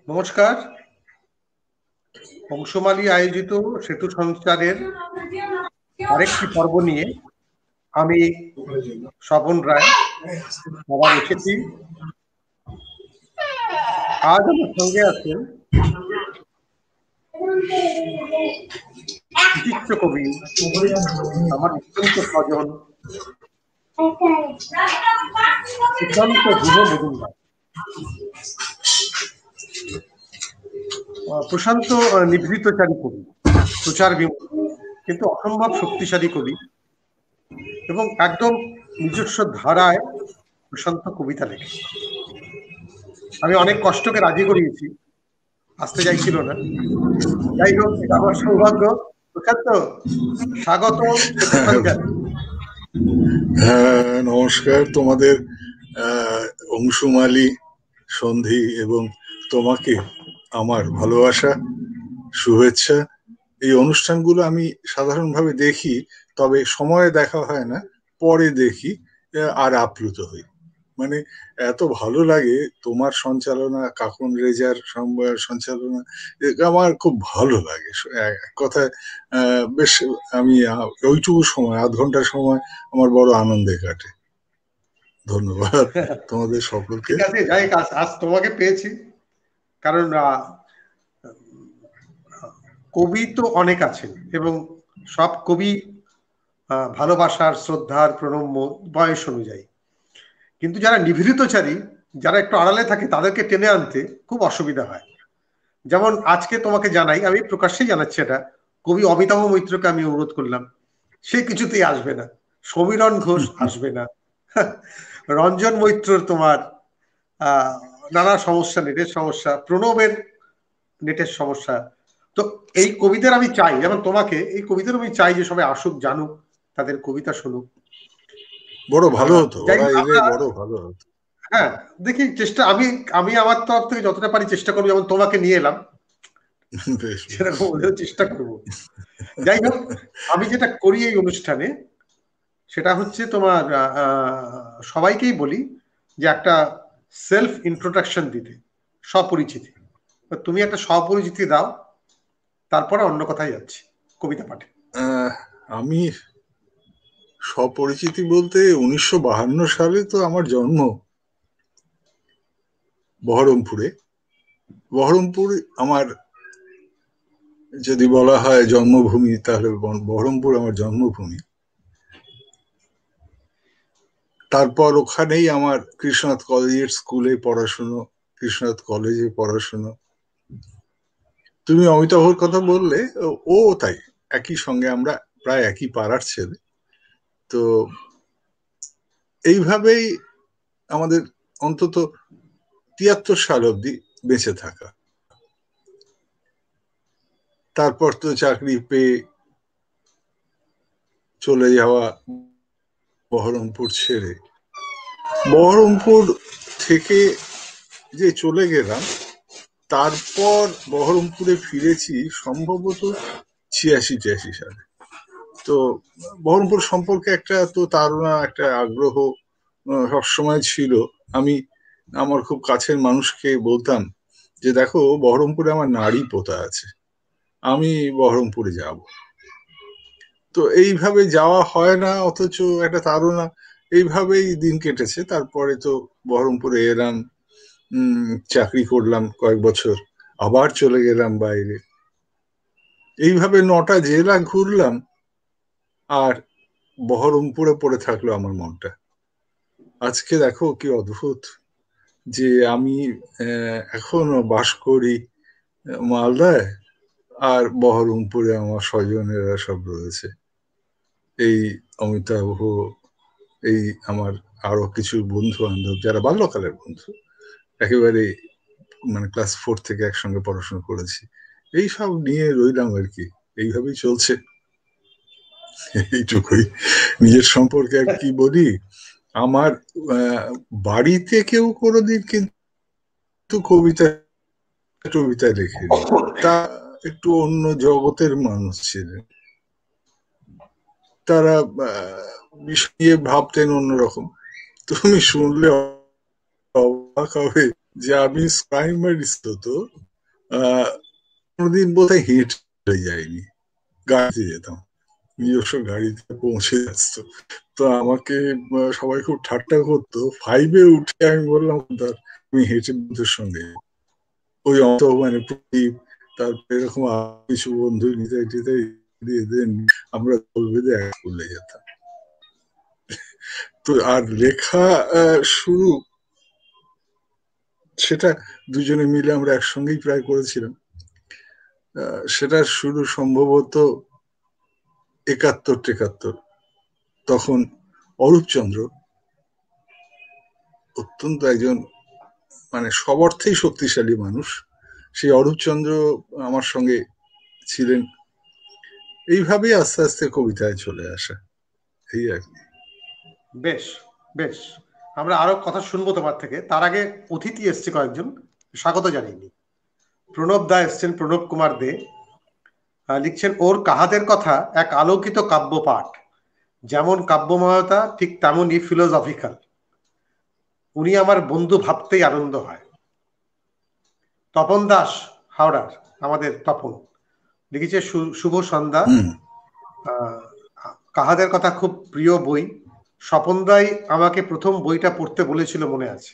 নমস্কার। অংশমালী আয়োজিত সেতু সঞ্চারের আরেকটি পর্ব নিয়ে আমি স্বপন রায় আবার এসেছি। আজ আমার সঙ্গে আছেন বিশিষ্ট কবি, আমার অত্যন্ত স্বজন সুশান্ত গুহ মজুমদার। প্রশান্ত নিভৃতচারী কবি, প্রচার বিমুখ, কিন্তু অসম্ভব শক্তিশালী কবি এবং একদম নিজস্ব ধারায় প্রশান্ত কবিতা লেখে। আমি অনেক কষ্টকে রাজি করিয়েছি, আসতে চাইছিল না। যাই হোক, এটা আমার সৌভাগ্য। প্রশান্ত, স্বাগত সেতু সঞ্চার। হ্যাঁ, নমস্কার। তোমাদের অংশুমালী সন্ধি এবং তোমাকে আমার ভালোবাসা, শুভেচ্ছা। এই অনুষ্ঠানগুলো আমি সাধারণভাবে দেখি, তবে সময়ে দেখা হয় না, পরে দেখি আর আপ্লুত হই। মানে এত ভালো লাগে তোমার সঞ্চালনা, কাকন রেজার সঞ্চালনা, আমার খুব ভালো লাগে। এক কথায় বেশ আমি ওইটুকু সময়, আধ ঘন্টার সময় আমার বড় আনন্দে কাটে। ধন্যবাদ তোমাদের সকলকে। ঠিক আছে, যাই হোক, আজ তোমাকে পেয়েছি কারণ কবি তো অনেক আছেন এবং সব কবি ভালোবাসার, শ্রদ্ধার, প্রণম্য বয়স অনুযায়ী। কিন্তু যারা নিভৃতচারী, যারা একটু আড়ালে থাকে, তাদেরকে টেনে আনতে খুব অসুবিধা হয়। যেমন আজকে তোমাকে জানাই, আমি প্রকাশ্যেই জানাচ্ছি এটা, কবি অমিতাভ মৈত্রকে আমি অনুরোধ করলাম, সে কিছুতেই আসবে না। সমীরণ ঘোষ আসবে না। রঞ্জন মৈত্রর তোমার নানা সমস্যা, নেটের সমস্যা, প্রণবের নেটের সমস্যা। তো এই কবিদের আমি চাই, যেমন তোমাকে, এই কবিদের আমি চাই যে সবাই আসুক, জানুক, তাদের কবিতা শুনুক। বড় ভালো হতো, যাই ওরা হোক, এলে আমরা বড় ভালো হতো। হ্যাঁ দেখি, চেষ্টা আমি আমি আমার তরফ থেকে যতটা পারি চেষ্টা করবো। যেমন তোমাকে নিয়ে এলাম, বেশ বেশ। সেরকম ওদেরও চেষ্টা করবো। যাই হোক, আমি যেটা করি এই অনুষ্ঠানে, সেটা হচ্ছে তোমার সবাইকেই বলি যে একটা সেলফ ইন্ট্রোডাকশন দিতে, স্বপরিচিতি। তুমি একটা স্বপরিচিতি দাও, তারপরে অন্য কথায় যাচ্ছি, কবিতা পাঠে। আমি স্বপরিচিতি বলতে 1952 সালে তো আমার জন্ম বহরমপুরে। বহরমপুর আমার, যদি বলা হয় জন্মভূমি, তাহলে বহরমপুর আমার জন্মভূমি। তারপর ওখানেই আমার কৃষ্ণনাথ কলেজের স্কুলে পড়াশুনো, কৃষ্ণনাথ কলেজে পড়াশুনো। তুমি অমিতাভর কথা বললে, ও তাই, একই সঙ্গে, আমরা প্রায় একই পাড়ার ছেলে। তো এইভাবেই আমাদের অন্তত 73 সাল অব্দি বেঁচে থাকা। তারপর তো চাকরি পেয়ে চলে যাওয়া বহরমপুর ছেড়ে। বহরমপুর থেকে যে চলে গেলাম, তারপর বহরমপুরে ফিরেছি সম্ভবত 86-83 সালে। তো বহরমপুর সম্পর্কে একটা তো তারা একটা আগ্রহ সবসময় ছিল। আমি আমার খুব কাছের মানুষকে বলতাম যে, দেখো, বহরমপুরে আমার নাড়ি পোতা আছে, আমি বহরমপুরে যাব। তো এইভাবে যাওয়া হয় না, অথচ একটা তাড়না, এইভাবেই দিন কেটেছে। তারপরে তো বহরমপুরে এলাম, চাকরি করলাম কয়েক বছর, আবার চলে গেলাম বাইরে। এইভাবে 9টা জেলা ঘুরলাম, আর বহরমপুরে পড়ে থাকলো আমার মনটা। আজকে দেখো কি অদ্ভুত যে আমি এখনো বাস করি মালদায়, আর বহরমপুরে আমার স্বজনেরা সব রয়েছে। এই অমিতাভ, এই আমার আরো কিছু বন্ধু বান্ধব যারা বাল্যকালের বন্ধু, একেবারে মানে ক্লাস 4 থেকে একসঙ্গে পড়াশোনা করেছি, এই সব নিয়ে রইলাম আর কি। এইভাবেই চলছে। এইটুকুই নিজের সম্পর্কে আর কি বলি। আমার বাড়িতে কেউ কোনোদিন কিন্তু কবিতা টবিতা লেখেনি, তা একটু অন্য জগতের মানুষ ছিলেন। তারা বিষয় নিয়ে ভাবতেন অন্যরকম। তুমি শুনলে অবাক হবে যে আমি প্রাইমারি তো কোনোদিন বোধহয় হেঁটে যাইনি, গাড়িতে যেতাম, নিজস্ব গাড়িতে পৌঁছে আসতো। তো আমাকে সবাই খুব ঠাট্টা করতো। 5-এ উঠে আমি বললাম আমি হেঁটে বন্ধুর সঙ্গে, ওই অত মানে প্রদীপ, তারপরে এরকম কিছু বন্ধু নিতাই টিতাই দিয়ে দেন, আমরা দল বেঁধে এক স্কুলে যেতাম। তো আর লেখা শুরু সেটা দুজনে মিলে আমরা একসঙ্গেই প্রায় করেছিলাম। সেটা শুরু সম্ভবত 71-73। তখন অরূপচন্দ্র অত্যন্ত একজন মানে সব অর্থেই শক্তিশালী মানুষ, সেই অরূপচন্দ্র আমার সঙ্গে ছিলেন। এইভাবেই আস্তে আস্তে কবিতায় চলে আসা, এই আর কি। বেশ বেশ, আমরা আরো কথা শুনবো তোমার থেকে। তার আগে অতিথি এসছে কয়েকজন, স্বাগত জানিয়ে। প্রণব দা এসছেন, প্রণব কুমার দে লিখছেন, ওর কাহাদের কথা এক আলোকিত কাব্য পাঠ, যেমন কাব্যময়তা ঠিক তেমনই ফিলোসফিক্যাল। উনি আমার বন্ধু ভাবতেই আনন্দ হয়। তপন দাস হাওড়ার, আমাদের তপন লিখেছে, শুভ সন্ধ্যা, কাহাদের কথা খুব প্রিয় বই। স্বপনদাই আমাকে প্রথম বইটা পড়তে বলেছিল মনে আছে।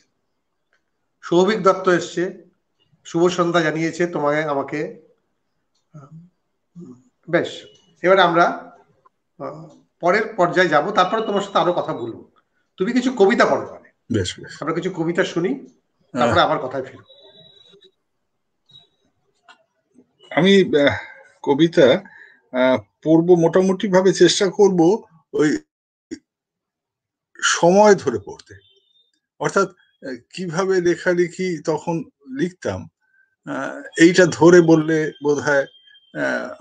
সৌভিক দত্ত এসছে, শুভ সন্ধ্যা জানিয়েছে তোমাকে আমাকে। বেশ, এবারে আমরা পরের পর্যায়ে যাব, তারপরে তোমার সাথে আরো কথা বলবো। তুমি কিছু কবিতা পড়ো, মানে বেশ বেশ, আমরা কিছু কবিতা শুনি, তারপরে আবার কথায় ফিরব। আমি কবিতা পড়বো, মোটামুটি ভাবে চেষ্টা করব ওই সময় ধরে পড়তে। অর্থাৎ কিভাবে লেখালেখি তখন লিখতাম, এইটা ধরে বললে বোধহয়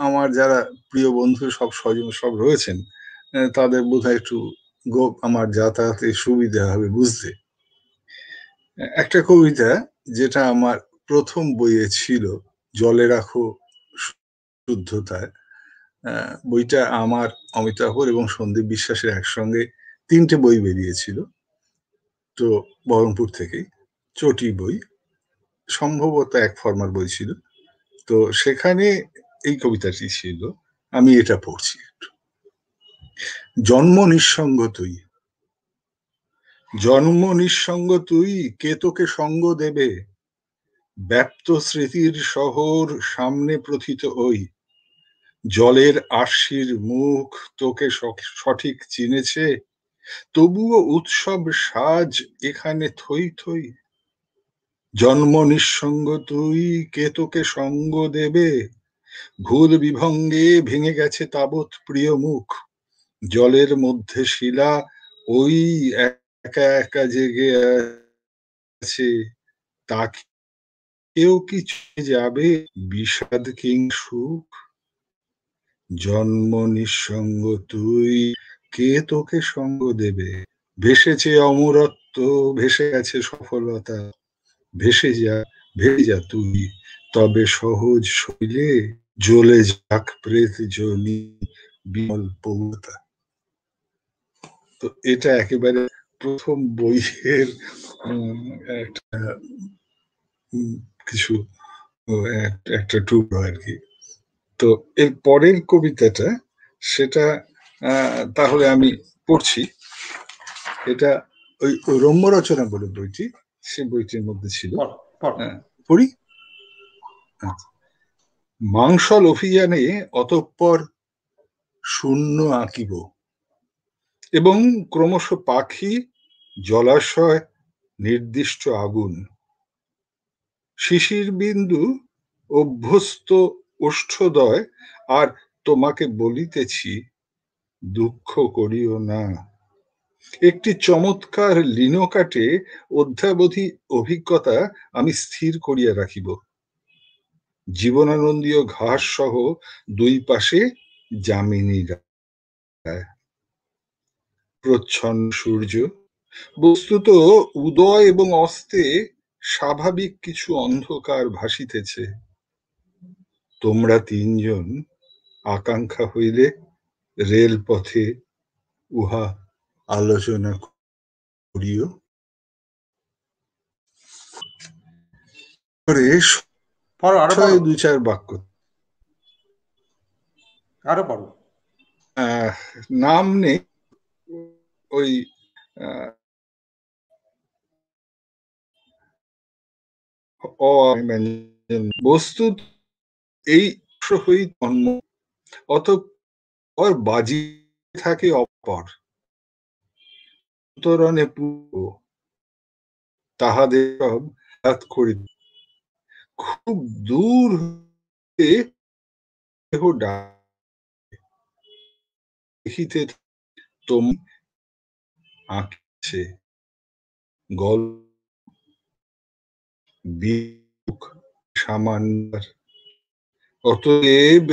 আমার যারা প্রিয় বন্ধু সব স্বজন সব রয়েছেন, তাদের বোধহয় একটু আমার যাতায়াতে সুবিধা হবে বুঝতে। একটা কবিতা যেটা আমার প্রথম বইয়ে ছিল, জলে রাখো শুদ্ধতায়। বইটা আমার, অমিতাভর এবং সন্দীপ বিশ্বাসের একসঙ্গে 3টে বই বেরিয়েছিল, তো বহরমপুর থেকেই চটি বই, সম্ভবত এক ফরমার বই ছিল। তো সেখানে এই কবিতাটি ছিল, আমি এটা পড়ছি একটু। জন্ম নিঃসঙ্গ তুই, জন্ম নিঃসঙ্গ তুই, কে তোকে সঙ্গ দেবে? ব্যপ্ত স্মৃতির শহর সামনে প্রথিত ওই, জলের আরশির মুখ তোকে সঠিক চিনেছে, তবুও উৎসব সাজ এখানে থই থই। জন্ম নিঃসঙ্গ তুই, কে তোকে সঙ্গ দেবে? ভুল বিভঙ্গে ভেঙে গেছে তাবৎ প্রিয় মুখ, জলের মধ্যে শিলা ওই একা একা জেগে আছে, তা কেউ কি ছুঁয়ে যাবে বিষাদ কিং সুখ? জন্ম নিঃসঙ্গ তুই, কে তোকে সঙ্গ দেবে? ভেসেছে অমরত্ব, ভেসে গেছে সফলতা, ভেসে যা, ভেসে যা তুই, তবে সহজ শৈলে জ্বলে যাক প্রেত জনি বিমল পৌরতা। তো এটা একেবারে প্রথম বইয়ের একটা কিছু একটা টুকরো আর কি। তো এর পরের কবিতাটা, সেটা তাহলে আমি পড়ছি। এটা ওই রম্য রচনা বলে বইটি, সে বইটির মধ্যে ছিল। পড়ি। মাংসল অভিযানে অতঃপর শূন্য আঁকিব, এবং ক্রমশ পাখি, জলাশয়, নির্দিষ্ট আগুন, শিশির বিন্দু, অভ্যস্ত ওষ্ঠদয়, আর তোমাকে বলিতেছি দুঃখ করিও না। একটি চমৎকার লিনোকাটে অধ্যাবধি অভিজ্ঞতা আমি স্থির করিয়া রাখিব। জীবনানন্দীয় ঘাস সহ দুই পাশে যামিনী রায়, প্রচ্ছন্ন সূর্য, বস্তুত উদয় এবং অস্তে স্বাভাবিক কিছু অন্ধকার ভাসিতেছে। তোমরা তিনজন আকাঙ্ক্ষা হইলে রেলপথে উহা আলোচনা করিও। পড়ো, আরো পড়ো, দু চার বাক্য। আরো পড়ো। নাম নেই, ওই বস্তুত এই হই জন্ম, অতঃপর বাজি থাকে অপর উত্তরণে পূর্ব, তাহাদের সব হাত করি খুব দূর হতে দেহ দেখিতে তুমি আঁকছে গল্প বিক সামান্য অতএব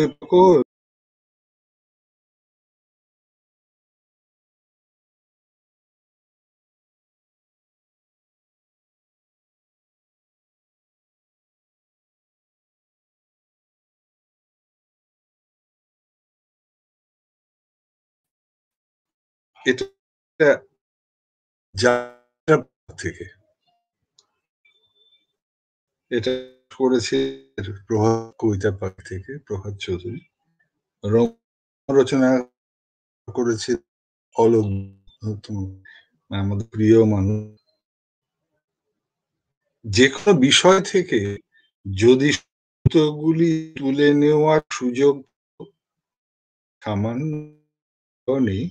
এটা যাত্রা থেকে, এটা করেছে প্রভাত কবিতা পাঠ থেকে প্রভাত চৌধুরী, রচনা করেছে অলোক, আমাদের প্রিয় মানুষ। যে কোনো বিষয় থেকে যদি সূত্রগুলি তুলে নেওয়ার সুযোগ সামান্য নেই,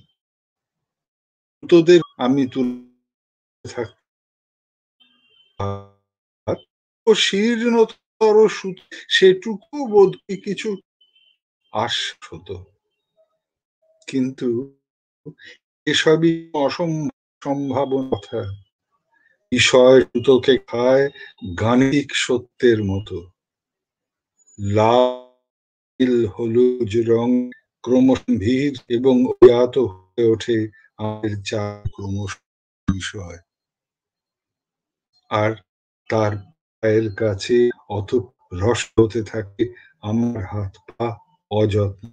তোদের আমি তুলে থাক ও শীর্ণতর সেটুকু বোধ কিছু আশত, কিন্তু এসবই অসম্ভাবন কথা। বিষয় সুতোকে খায় গাণিতিক সত্যের মতো, লাল হলুদ রং ক্রমশ ভিড় এবং অজ্ঞাত হয়ে ওঠে আমাদের চার ক্রমশ বিষয়, আর তার পায়ের কাছে অত রস হতে থাকে আমার হাত পা, অযত্ন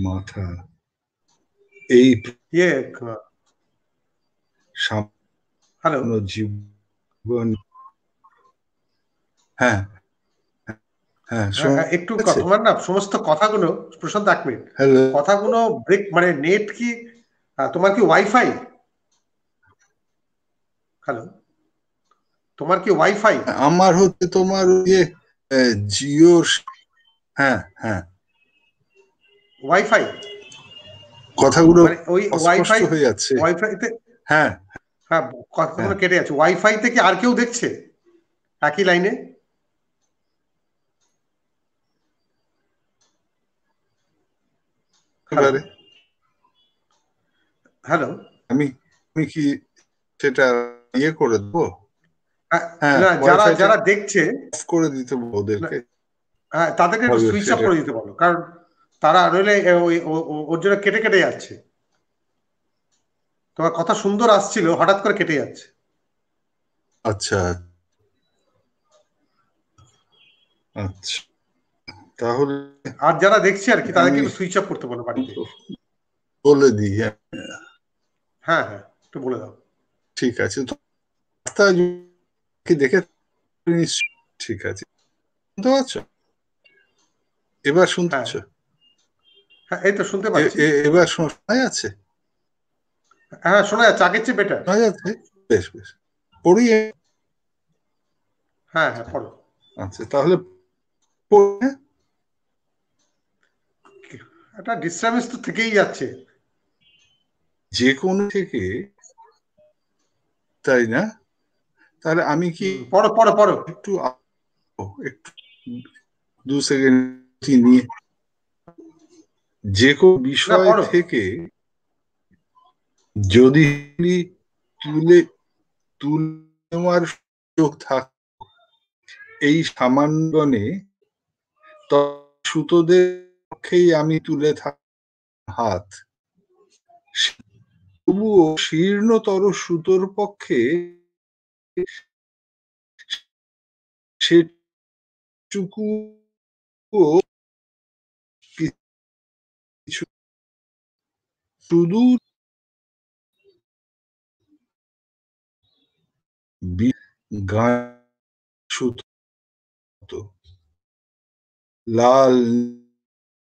মাথা। এই সামান্য জীবন। হ্যাঁ হ্যাঁ, একটু তোমার না সমস্ত কথাগুলো, প্রশান্ত এক মিনিট, হ্যালো, কথাগুলো ব্রেক, মানে নেট কি, তোমার কি ওয়াইফাই? হ্যালো, তোমার কি ওয়াইফাই? আমার হচ্ছে তোমার ইয়ে জিও। হ্যাঁ হ্যাঁ, ওয়াইফাই, কথাগুলো মানে ওই অস্পষ্ট ওয়াইফাই, হয়ে যাচ্ছে। ওয়াইফাইতে, হ্যাঁ হ্যাঁ কথাগুলো কেটে যাচ্ছে। ওয়াইফাই থেকে আর কেউ দেখছে একই লাইনে? হ্যালো, এবারে হ্যালো, আমি আমি কি সেটা ইয়ে করে দেবো? হ্যাঁ, না যারা ওয়াইফাইটা যারা দেখছে, অফ করে দিতে বলবো না, ওদেরকে। হ্যাঁ তাদেরকে একটু সুইচ অফ সেটা করে দিতে বলো, কারণ তারা নইলে ওর জন্য কেটে কেটে যাচ্ছে। তোমার কথা সুন্দর আসছিল, হঠাৎ করে কেটে যাচ্ছে। আচ্ছা আচ্ছা, তাহলে আর যারা দেখছে আর কি, তাদেরকে আমি একটু সুইচ অফ করতে বলো বাড়িতে। বলে দিই। হ্যাঁ হ্যাঁ হ্যাঁ, একটু বলে দাও। ঠিক আছে, তো রাস্তা কি দেখে নিশ্চয়ই। ঠিক আছে, শুনতে পাচ্ছ? এবার শুনতে হ্যাঁ পাচ্ছ? হ্যাঁ, এই তো শুনতে পাচ্ছি। এবার শোনা যাচ্ছে? হ্যাঁ শোনা যাচ্ছে, আগের চেয়ে বেটার। শোনা যাচ্ছে, বেশ বেশ। পড়ি। হ্যাঁ হ্যাঁ পড়ো। আচ্ছা তাহলে একটা ডিস্টার্বেন্স তো থেকেই যাচ্ছে। যে কোনো থেকে, তাই না? তাহলে আমি কি পড়ো পড়ো পড়ো। একটু একটু 2 সেকেন্ড নিয়ে, যে কোনো না বিষয় পড়ো। থেকে যদি তুলে তুলে নেওয়ার সুযোগ থাক এই সামান্যনে, সুতোদের পক্ষেই আমি তুলে থাক হাত, তবুও শীর্ণতর সুতোর পক্ষে সেটুকু কিছু সুদূর গান সুতো লাল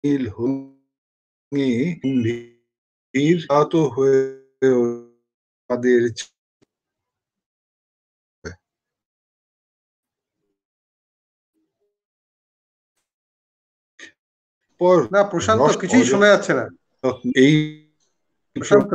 নীল গম্ভীর হয়ে তাদের না প্রশান্ত, কিছুই শোনা যাচ্ছে না। এই প্রশান্ত,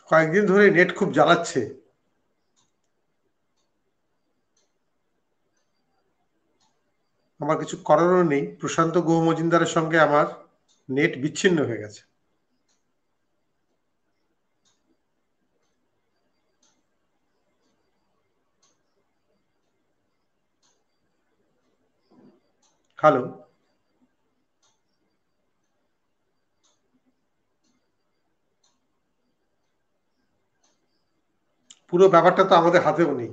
কয়েকদিন ধরে নেট খুব জ্বালাচ্ছে। আমার কিছু করারও নেই। প্রশান্ত গুহ মজুমদারের সঙ্গে আমার নেট বিচ্ছিন্ন হয়ে গেছে। হ্যালো, পুরো ব্যাপারটা তো আমাদের হাতেও নেই,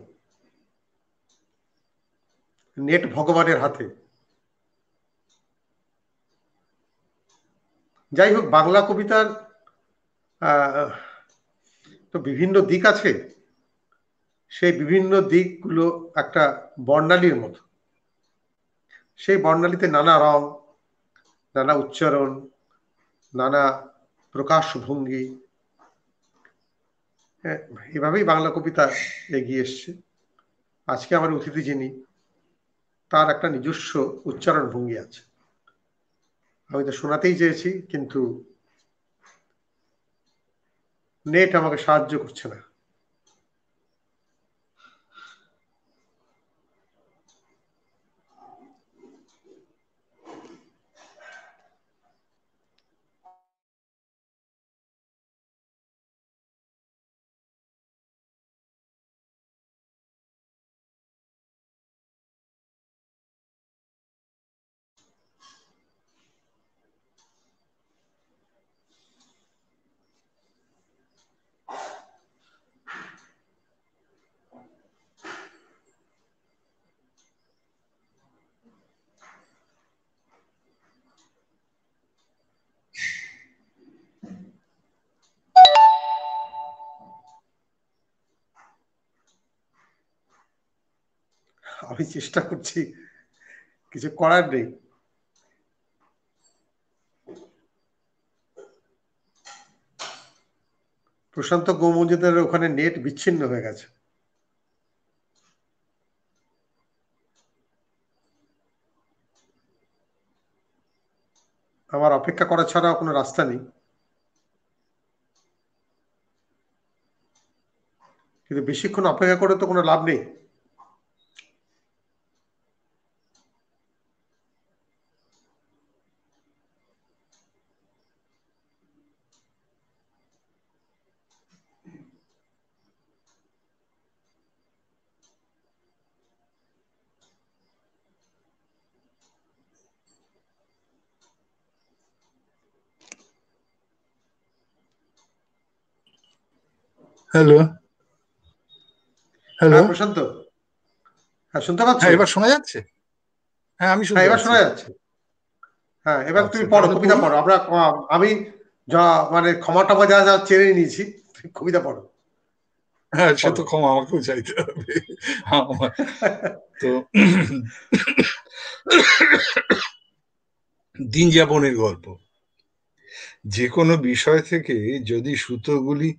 নেট ভগবানের হাতে। যাই হোক, বাংলা কবিতার তো বিভিন্ন দিক আছে। সেই বিভিন্ন দিকগুলো একটা বর্ণালীর মতো। সেই বর্ণালীতে নানা রং, নানা উচ্চারণ, নানা প্রকাশভঙ্গি, এভাবেই বাংলা কবিতা এগিয়ে এসছে। আজকে আমার অতিথি যিনি, তার একটা নিজস্ব উচ্চারণ ভঙ্গি আছে। আমি তো শোনাতেই চেয়েছি, কিন্তু নেট আমাকে সাহায্য করছে না। আমি চেষ্টা করছি, কিছু করার নেই। প্রশান্ত গৌমজুদারের ওখানে নেট বিচ্ছিন্ন হয়ে গেছে। আমার অপেক্ষা করা ছাড়া কোনো রাস্তা নেই। কিন্তু বেশিক্ষণ অপেক্ষা করে তো কোনো লাভ নেই। হ্যালো হ্যালো, হ্যাঁ প্রশান্ত, হ্যাঁ শুনতে পাচ্ছ? হ্যাঁ এবার শোনা যাচ্ছে? হ্যাঁ আমি হ্যাঁ শুনতে এবার পাচ্ছি। শোনা যাচ্ছে। হ্যাঁ এবার আচ্ছা তুমি পড়ো, তাহলে কবিতা পড়ুন। পড়ো। আমি যা মানে ক্ষমা টমা যা যা চেনে নিয়েছি, কবিতা পড়ো। হ্যাঁ সে পড়ো। তো ক্ষমা আমাকেও চাইতে হবে। তো দিন যাপনের গল্প। যে কোনো বিষয় থেকে যদি সুতোগুলি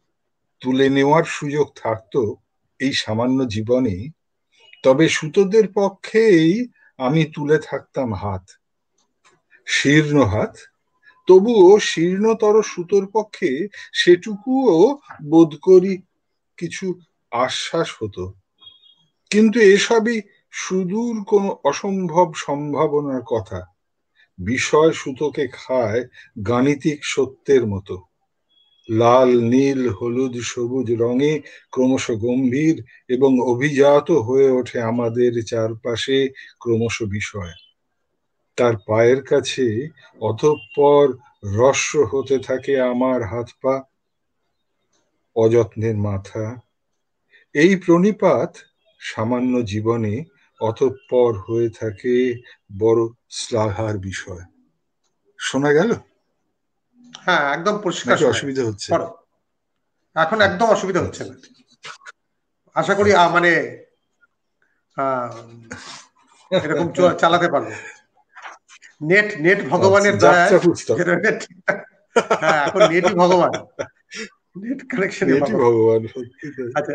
তুলে নেওয়ার সুযোগ থাকতো এই সামান্য জীবনে, তবে সুতোদের পক্ষেই আমি তুলে থাকতাম হাত, শীর্ণ হাত, তবুও শীর্ণতর সুতোর পক্ষে সেটুকুও বোধ করি কিছু আশ্বাস হতো। কিন্তু এসবই সুদূর কোনো অসম্ভব সম্ভাবনার কথা। বিষয় সুতোকে খায় গাণিতিক সত্যের মতো। লাল, নীল, হলুদ, সবুজ রঙে ক্রমশ গম্ভীর এবং অভিজাত হয়ে ওঠে আমাদের চারপাশে ক্রমশ বিষয়। তার পায়ের কাছে অতঃপর রস্য হতে থাকে আমার হাত পা, অযত্নের মাথা। এই প্রণিপাত সামান্য জীবনে অতঃপর হয়ে থাকে বড় শ্লাঘার বিষয়। শোনা গেল? হ্যাঁ, একদম পরিষ্কার নাকি শোনা অসুবিধা যাচ্ছে। হচ্ছে? পড়ো, এখন একদম অসুবিধা হচ্ছে না, আশা করি। আচ্ছা। মানে এরকম চালাতে পারবো। নেট নেট আচ্ছা, ভগবানের দয়ায় যাত্রা পুস্তক। হ্যাঁ, এখন নেটই ভগবান, নেট কানেকশনই নেটই ভগবান। ভগবান, সত্যি তাই। আচ্ছা,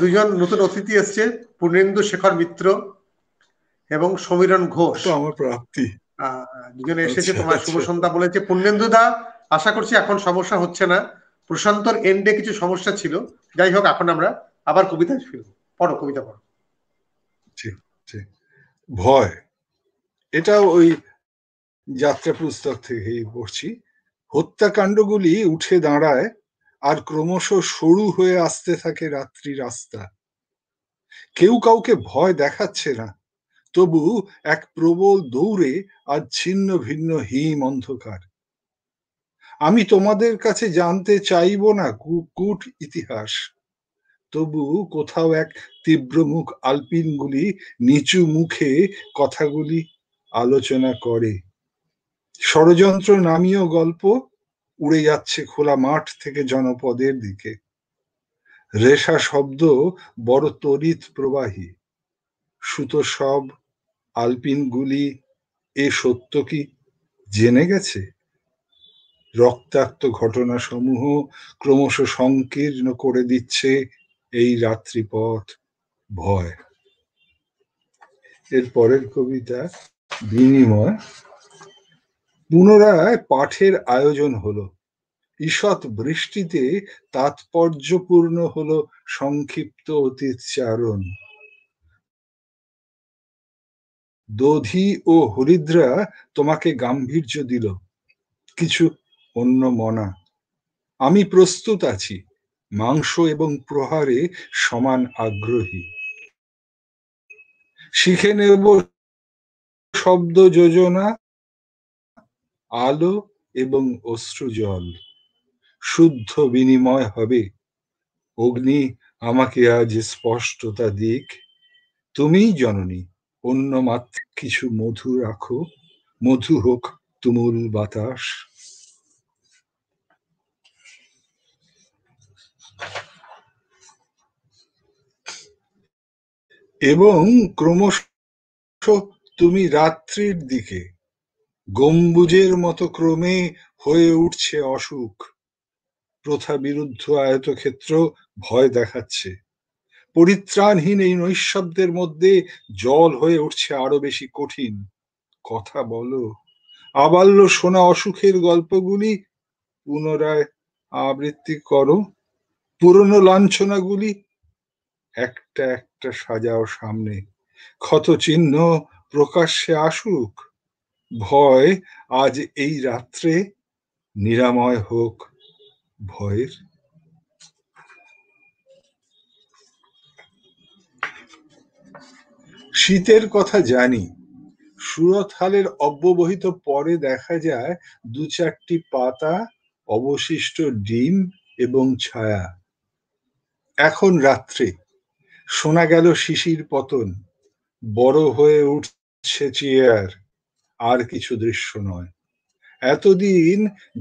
দুজন নতুন অতিথি এসছে, পূর্ণেন্দু শেখর মিত্র এবং সমীরণ ঘোষ। তো আমার প্রাপ্তি। দুজনে এসেছে, আচ্ছা তোমার শুভ আচ্ছা। সন্ধ্যা বলেছে। পূর্ণেন্দু দা, আশা করছি এখন সমস্যা হচ্ছে না। প্রশান্তর এন্ডে কিছু সমস্যা ছিল, যাই হোক এখন আমরা আবার কবিতায় ফিরব। পড়ো, কবিতা পড়ো। ঠিক ঠিক। ভয়, এটা ওই যাত্রা পুস্তক থেকেই পড়ছি। হত্যাকাণ্ডগুলি উঠে দাঁড়ায় আর ক্রমশ সরু হয়ে আসতে থাকে রাত্রি রাস্তা। কেউ কাউকে ভয় দেখাচ্ছে না, তবু এক প্রবল দৌড়ে আজ ছিন্ন ভিন্ন হিম অন্ধকার। আমি তোমাদের কাছে জানতে চাইব না কূট ইতিহাস, তবু কোথাও এক তীব্র মুখ আলপিনগুলি নিচু মুখে কথাগুলি আলোচনা করে। ষড়যন্ত্র নামীয় গল্প উড়ে যাচ্ছে খোলা মাঠ থেকে জনপদের দিকে। রেশা শব্দ বড় তড়িৎ প্রবাহী। সুতো সব আলপিনগুলি এ সত্য কি জেনে গেছে? রক্তাক্ত ঘটনা সমূহ ক্রমশ সংকীর্ণ করে দিচ্ছে এই রাত্রিপথ ভয়। এর পরের কবিতা বিনিময়। পুনরায় পাঠের আয়োজন হলো। ঈষৎ বৃষ্টিতে তাৎপর্যপূর্ণ হলো সংক্ষিপ্ত অতীতচারণ। দধি ও হরিদ্রা তোমাকে গাম্ভীর্য দিল, কিছু অন্য মনা। আমি প্রস্তুত আছি, মাংস এবং প্রহারে সমান আগ্রহী। শিখে নেব শব্দ যোজনা, আলো এবং অশ্রুজল। শুদ্ধ বিনিময় হবে। অগ্নি আমাকে আজ স্পষ্টতা দিক। তুমিই জননী, অন্য মাত্র কিছু মধু রাখো, মধু হোক তুমুল বাতাস। এবং ক্রমশ তুমি রাত্রির দিকে গম্বুজের মতো ক্রমে হয়ে উঠছে অসুখ। প্রথা বিরুদ্ধ আয়তক্ষেত্র ভয় দেখাচ্ছে। পরিত্রাণহীন এই নৈঃশব্দের মধ্যে জল হয়ে উঠছে আরো বেশি কঠিন। কথা বলো, আবাল্য শোনা অসুখের গল্পগুলি পুনরায় আবৃত্তি করো। পুরনো লাঞ্ছনাগুলি একটা একটা সাজাও সামনে। ক্ষত চিহ্ন প্রকাশ্যে আসুক। ভয় আজ এই রাত্রে নিরাময় হোক ভয়ের। শীতের কথা জানি, সুরতহালের অব্যবহিত পরে দেখা যায় দু চারটি পাতা, অবশিষ্ট ডিম এবং ছায়া। এখন রাত্রে শোনা গেল শিশির পতন, বড় হয়ে উঠছে চেয়ার, আর কিছু দৃশ্য নয়। এতদিন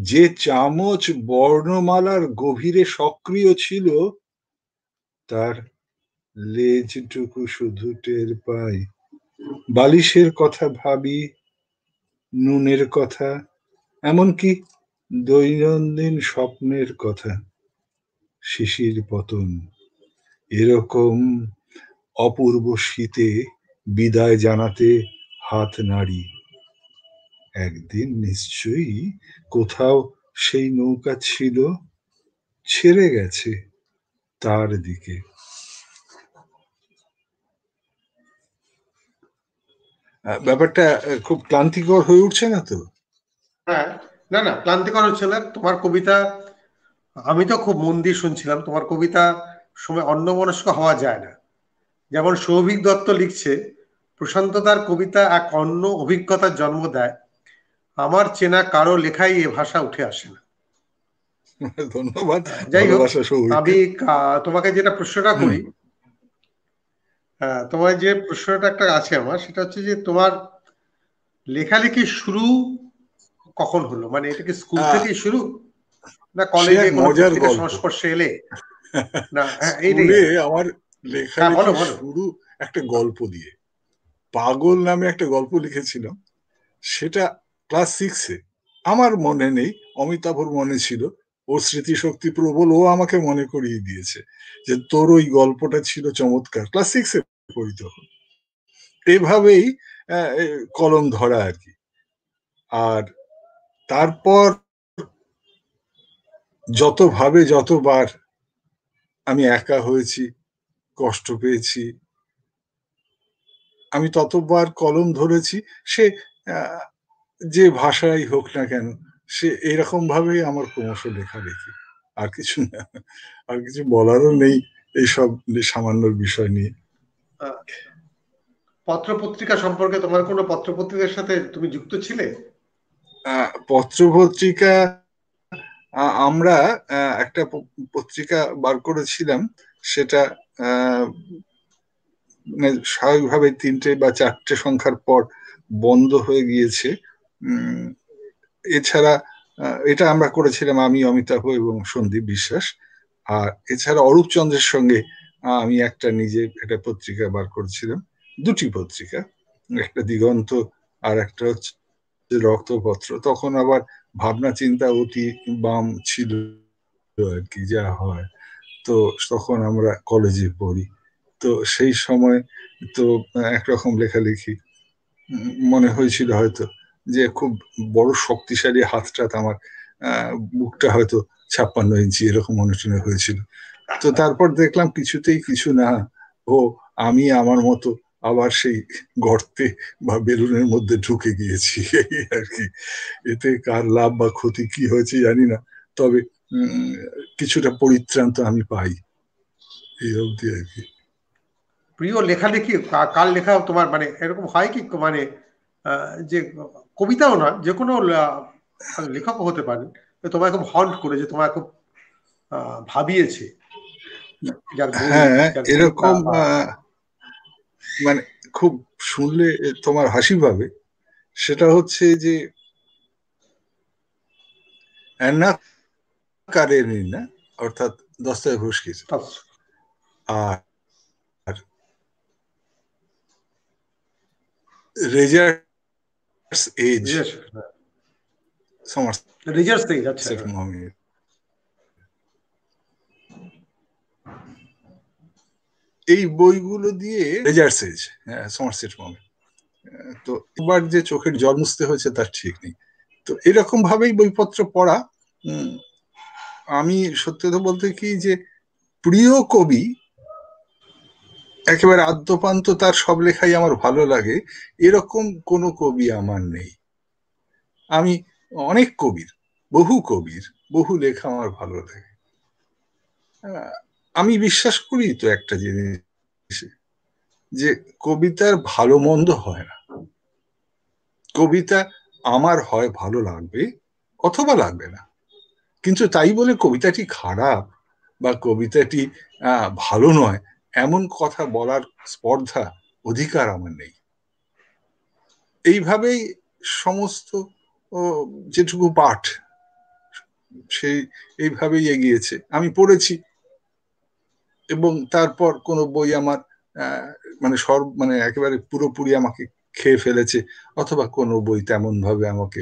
যে চামচ বর্ণমালার গভীরে সক্রিয় ছিল, তার লেজটুকু শুধু টের পাই। বালিশের কথা ভাবি, নুনের কথা, এমনকি দৈনন্দিন স্বপ্নের কথা। শিশির পতন, এরকম অপূর্ব শীতে বিদায় জানাতে হাত নাড়ি। একদিন নিশ্চয়ই কোথাও সেই নৌকা ছিল, ছেড়ে গেছে তার দিকে। ব্যাপারটা খুব ক্লান্তিকর হয়ে উঠছে না তো? হ্যাঁ, না না, ক্লান্তিকর হচ্ছে না তোমার কবিতা। আমি তো খুব মন দিয়ে শুনছিলাম তোমার কবিতা। সময় অন্যমনস্ক হওয়া যায় না। যেমন সৌভিক দত্ত লিখছে, প্রশান্ত তার কবিতা এক অন্য অভিজ্ঞতার জন্ম দেয়, আমার চেনা কারো লেখাই এ ভাষা উঠে আসে না। ধন্যবাদ। যাই হোক, ভালোবাসা সৌভিককে। আমি তোমাকে যেটা প্রশ্নটা করি, তোমার যে প্রশ্নটা একটা আছে আমার, সেটা হচ্ছে যে তোমার লেখালেখি শুরু কখন হলো? মানে এটা কি স্কুল আহ, থেকেই শুরু, না সে কলেজে এক কোনো মজার পত্রিকার গল্প। সংস্পর্শে এলে? না, হ্যাঁ, এইটাই স্কুলে আর কি। আমার হ্যাঁ, বলো লেখালেখি বলো। শুরু একটা গল্প দিয়ে। পাগল নামে একটা গল্প লিখেছিলাম, সেটা ক্লাস 6-এ। আমার মনে নেই, অমিতাভর মনে ছিল। ওর স্মৃতিশক্তি প্রবল, ও আমাকে মনে করিয়ে দিয়েছে যে তোর ওই গল্পটা ছিল চমৎকার। ক্লাস 6-এ পড়ি তখন। এভাবেই কলম ধরা আর কি। আর তারপর যতবার আমি একা হয়েছি, কষ্ট পেয়েছি, আমি ততবার কলম ধরেছি। সে যে ভাষাই হোক না কেন, সে এরকম ভাবেই আমার ক্রমশ লেখালেখি। আর কিছু না, আর কিছু বলারও নেই এইসব সামান্য বিষয় নিয়ে। আহ, পত্র পত্রিকা সম্পর্কে তোমার কোনো পত্র পত্রিকার সাথে তুমি যুক্ত ছিলে? পত্র পত্রিকা, আমরা একটা পত্রিকা বার করেছিলাম। সেটা মানে স্বাভাবিকভাবে 3টে বা 4টে সংখ্যার পর বন্ধ হয়ে গিয়েছে। এছাড়া এটা আমরা করেছিলাম আমি, অমিতাভ এবং সন্দীপ বিশ্বাস। আর এছাড়া অরূপ চন্দ্রের সঙ্গে আমি একটা নিজে একটা পত্রিকা বার করেছিলাম। 2টি পত্রিকা, একটা দিগন্ত আর একটা হচ্ছে রক্তপত্র। তখন আবার ভাবনা চিন্তা অতি বাম ছিল আর কি, যা হয়। তো তখন আমরা কলেজে পড়ি, তো সেই সময় তো একরকম লেখালেখি মনে হয়েছিল হয়তো যে খুব বড় শক্তিশালী হাতটা আমার, বুকটা হয়তো 56 ইঞ্চি এরকম মনে টনে হয়েছিল। তো তারপর দেখলাম কিছুতেই কিছু না, ও আমি আমার মতো আবার সেই গর্তে বা বেলুনের মধ্যে ঢুকে গিয়েছি এই আর কি। এতে কার লাভ বা ক্ষতি কি হয়েছে জানি না, তবে কিছুটা পরিত্রাণ তো আমি পাই, এই অবধি আর কি। প্রিয় লেখালেখি কার লেখা তোমার, মানে এরকম হয় কি, মানে যে কবিতাও না, যে কোনো লেখক হতে পারে, তোমায় খুব হন্ট করে, যে তোমায় খুব ভাবিয়েছে, যার বই, হ্যাঁ, যার কবিতা এরকম বা? মানে খুব শুনলে তোমার হাসি পাবে। সেটা হচ্ছে যে অ্যান্না কারেনিনা, অর্থাৎ দস্তয়েভস্কির। আর রেজার্স এজ, রিজার্ভ স্টেজ, আচ্ছা, সমারসেট হ্যাঁ। মমের। এই বইগুলো দিয়ে রেজার্স এজ, হ্যাঁ, সমারসেট মমের। তো এবার যে চোখের জল মুছতে হয়েছে তার ঠিক নেই। তো এরকম ভাবেই বইপত্র পড়া। আমি সত্যি কথা বলতে কি যে প্রিয় কবি একেবারে আদ্যপান্ত তার সব লেখাই আমার ভালো লাগে, এরকম কোনো কবি আমার নেই। আমি অনেক কবির, বহু কবির বহু লেখা আমার ভালো লাগে। আমি বিশ্বাস করি তো একটা জিনিস, যে কবিতার ভালো মন্দ হয় না। কবিতা আমার হয় ভালো লাগবে অথবা লাগবে না, কিন্তু তাই বলে কবিতাটি খারাপ বা কবিতাটি ভালো নয় এমন কথা বলার স্পর্ধা, অধিকার আমার নেই। এইভাবেই সমস্ত যেটুকু পাঠ, সেই এইভাবেই এগিয়েছে। আমি পড়েছি এবং তারপর কোনো বই আমার মানে একেবারে পুরোপুরি আমাকে খেয়ে ফেলেছে, অথবা কোনো বই তেমন ভাবে আমাকে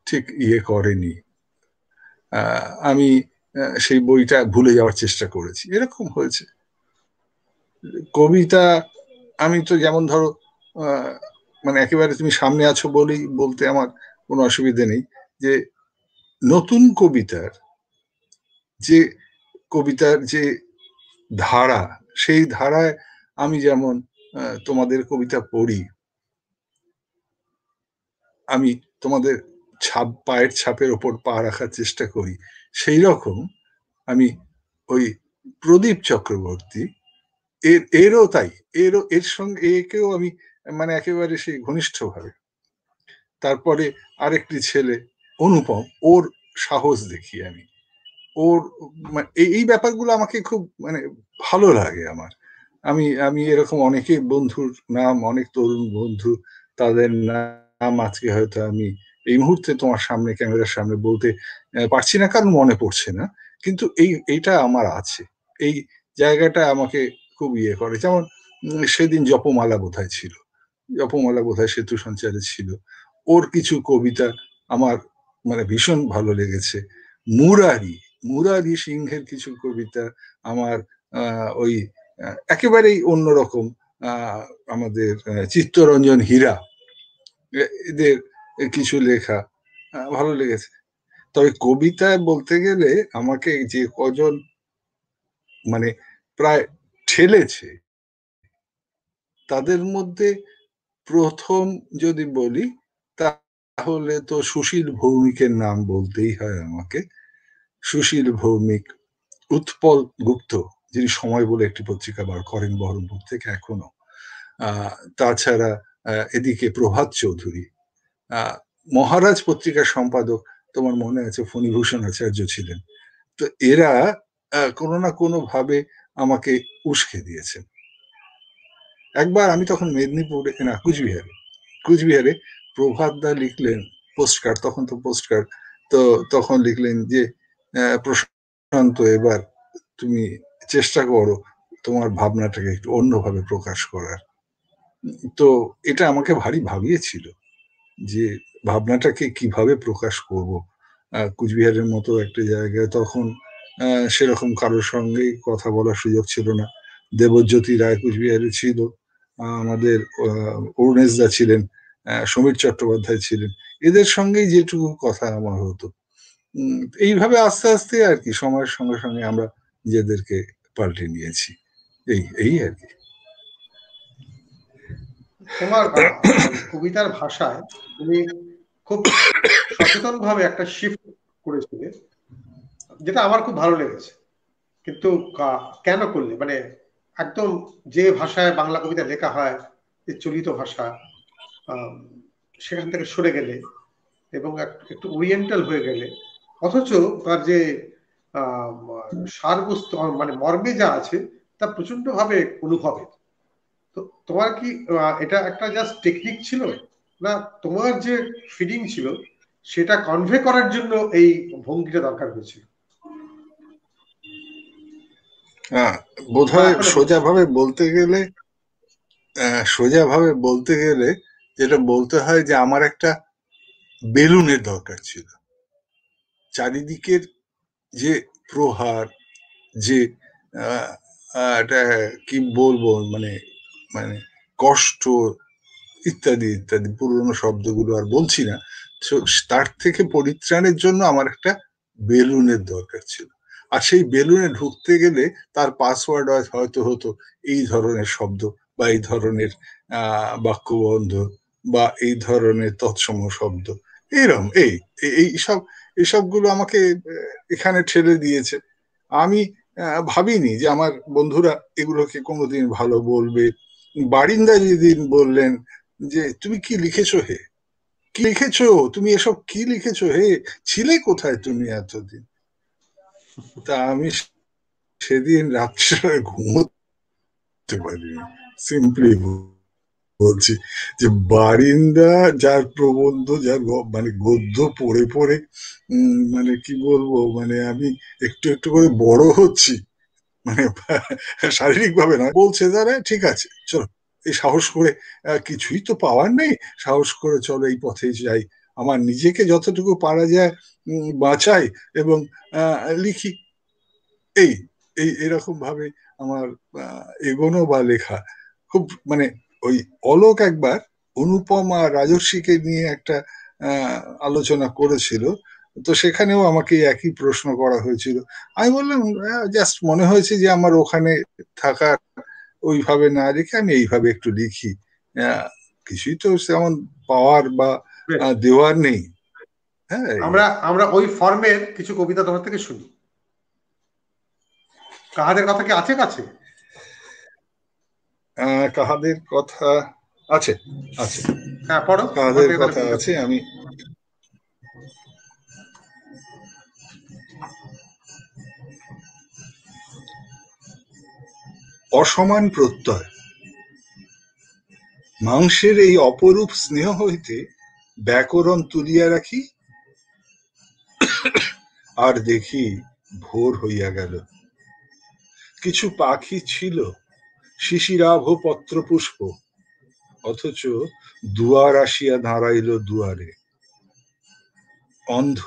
ঠিক করেনি। আমি সেই বইটা ভুলে যাওয়ার চেষ্টা করেছি, এরকম হয়েছে। কবিতা, আমি তো যেমন ধরো মানে একেবারে তুমি সামনে আছো বলেই বলতে আমার কোনো অসুবিধা নেই, যে নতুন কবিতার যে ধারা, সেই ধারায় আমি যেমন তোমাদের কবিতা পড়ি, আমি তোমাদের পায়ের ছাপের ওপর পা রাখার চেষ্টা করি, সেই রকম আমি ওই প্রদীপ চক্রবর্তী এরও তাই, এর সঙ্গে একেও আমি মানে একেবারে সেই ঘনিষ্ঠভাবে। তারপরে আরেকটি ছেলে অনুপম, ওর সাহস দেখি আমি, ওর এই ব্যাপারগুলো আমাকে খুব মানে ভালো লাগে আমার। আমি আমি এরকম অনেকে বন্ধুর নাম, অনেক তরুণ বন্ধু, তাদের নাম আজকে হয়তো আমি এই মুহূর্তে তোমার সামনে ক্যামেরার সামনে বলতে পারছি না, কারণ মনে পড়ছে না, কিন্তু এইটা আমার আছে, এই জায়গাটা আমাকে খুব ইয়ে করে। যেমন সেদিন জপমালা বোধহয় ছিল, জপমালা বোধহয় সেতু সঞ্চারে ছিল, ওর কিছু কবিতা আমার মানে ভীষণ ভালো লেগেছে। মুরারি মুরারি সিংহের কিছু কবিতা আমার ওই একেবারেই অন্যরকম। আমাদের চিত্তরঞ্জন হীরা, এদের কিছু লেখা ভালো লেগেছে। তবে কবিতায় বলতে গেলে আমাকে যে কজন মানে প্রায় ঠেলেছে, তাদের মধ্যে প্রথম যদি বলি তাহলে তো সুশীল ভৌমিকের নাম বলতেই হয় আমাকে। সুশীল ভৌমিক, উৎপল গুপ্ত, যিনি সময় বলে একটি পত্রিকা বার করেন বহরমপুর থেকে এখনো, তাছাড়া এদিকে প্রভাত চৌধুরী, মহারাজ পত্রিকার সম্পাদক তোমার মনে আছে ফণীভূষণ আচার্য ছিলেন। তো এরা কোনো না কোনো ভাবে আমাকে উস্কে দিয়েছেন। একবার আমি তখন মেদিনীপুরে না কুচবিহারে প্রভাত দা লিখলেন পোস্টকার্ড, তখন তো পোস্টকার্ড, তো তখন লিখলেন যে প্রশান্ত, এবার তুমি চেষ্টা করো তোমার ভাবনাটাকে একটু অন্যভাবে প্রকাশ করার। তো এটা আমাকে ভারী ভাবিয়েছিল যে ভাবনাটাকে কিভাবে প্রকাশ করব। কুচবিহারের মতো একটা জায়গায় তখন সেরকম কারোর সঙ্গে কথা বলার সুযোগ ছিল না। দেবজ্যোতি রায় কুচবিহারে ছিল, আমাদের অরুণেশদা ছিলেন, সমীর চট্টোপাধ্যায় ছিলেন, এদের সঙ্গেই যেটুকু কথা আমার হতো। এইভাবে আস্তে আস্তে আর কি সময়ের সঙ্গে সঙ্গে আমরা নিজেদেরকে পাল্টে নিয়েছি, এই আর কি। তোমার কবিতার ভাষায় তুমি খুব সচেতনভাবে একটা শিফট করেছিলে, যেটা আমার খুব ভালো লেগেছে। কিন্তু কেন করলে? মানে একদম যে ভাষায় বাংলা কবিতা লেখা হয়, যে চলিত ভাষা, সেখান থেকে সরে গেলে এবং একটু ওরিয়েন্টাল হয়ে গেলে, অথচ তার যে সারবস্তু মানে মর্মে যা আছে তা প্রচন্ড ভাবে অনুভবের। তো তোমার কি এটা একটা জাস্ট টেকনিক ছিল, না তোমার যে ফিলিং ছিল সেটা কনভে করার জন্য এই ভঙ্গিটা দরকার হয়েছিল? বোধহয় সোজাভাবে বলতে গেলে যেটা বলতে হয় যে আমার একটা বেলুনের দরকার ছিল। চারিদিকের যে প্রহার, যে এটা কি বলবো, মানে মানে কষ্ট ইত্যাদি ইত্যাদি পুরনো শব্দগুলো আর বলছি না, তার থেকে পরিত্রাণের জন্য আমার একটা বেলুনের দরকার ছিল। আর সেই বেলুনে ঢুকতে গেলে তার পাসওয়ার্ড হয়তো হতো এই ধরনের শব্দ বা এই ধরনের বাক্যবন্ধ বা এই ধরনের তৎসম শব্দ, এইরকম এইসবগুলো আমাকে এখানে ঠেলে দিয়েছে। আমি ভাবিনি যে আমার বন্ধুরা এগুলোকে কোনোদিন ভালো বলবে। বারিন্দা যেদিন বললেন যে তুমি কি লিখেছো হে, কি লিখেছো তুমি, এসব কি লিখেছো হে, ছিলে কোথায় তুমি এতদিন, তা আমি সেদিন রাত্রে ঘুমোতে পারিনি। সিম্পলি বলছি যে বারিন্দা যার প্রবন্ধ, যার মানে গদ্য পড়ে পড়ে মানে কি বলবো, মানে আমি একটু একটু করে বড় হচ্ছি, মানে শারীরিক ভাবে না, বলছে দাঁড়া ঠিক আছে চলো, এই সাহস করে, কিছুই তো পাওয়ার নেই, সাহস করে চলো এই পথে যাই, আমার নিজেকে যতটুকু পারা যায় বাঁচাই এবং লিখি। এই এরকম ভাবে আমার এগোনো বা লেখা খুব মানে ওই অলোক একবার অনুপমা রাজস্বীকে নিয়ে একটা আলোচনা করেছিল, তো সেখানেও আমাকে একই প্রশ্ন করা হয়েছিল। আমি বললাম জাস্ট মনে হয়েছে যে আমার ওখানে থাকার ওইভাবে না রেখে আমি এইভাবে একটু লিখি, কিছুই তো তেমন পাওয়ার বা দেওয়ার নেই। হ্যাঁ, আমরা আমরা ওই ফর্মের কিছু কবিতা তোমার থেকে শুনি। কাহাদের কথা কি আছে কাছে? কাহাদের কথা আছে, আছে। হ্যাঁ, পড়ো। কাহাদের কথা আছে। আমি অসমান প্রত্যয়, মাংসের এই অপরূপ স্নেহ হইতে ব্যাকরণ তুলিয়া রাখি, আর দেখি ভোর হইয়া গেল। কিছু পাখি ছিল শিশিরাভ পত্র পুষ্প, অথচ দুয়ার আসিয়া দাঁড়াইল দুয়ারে। অন্ধ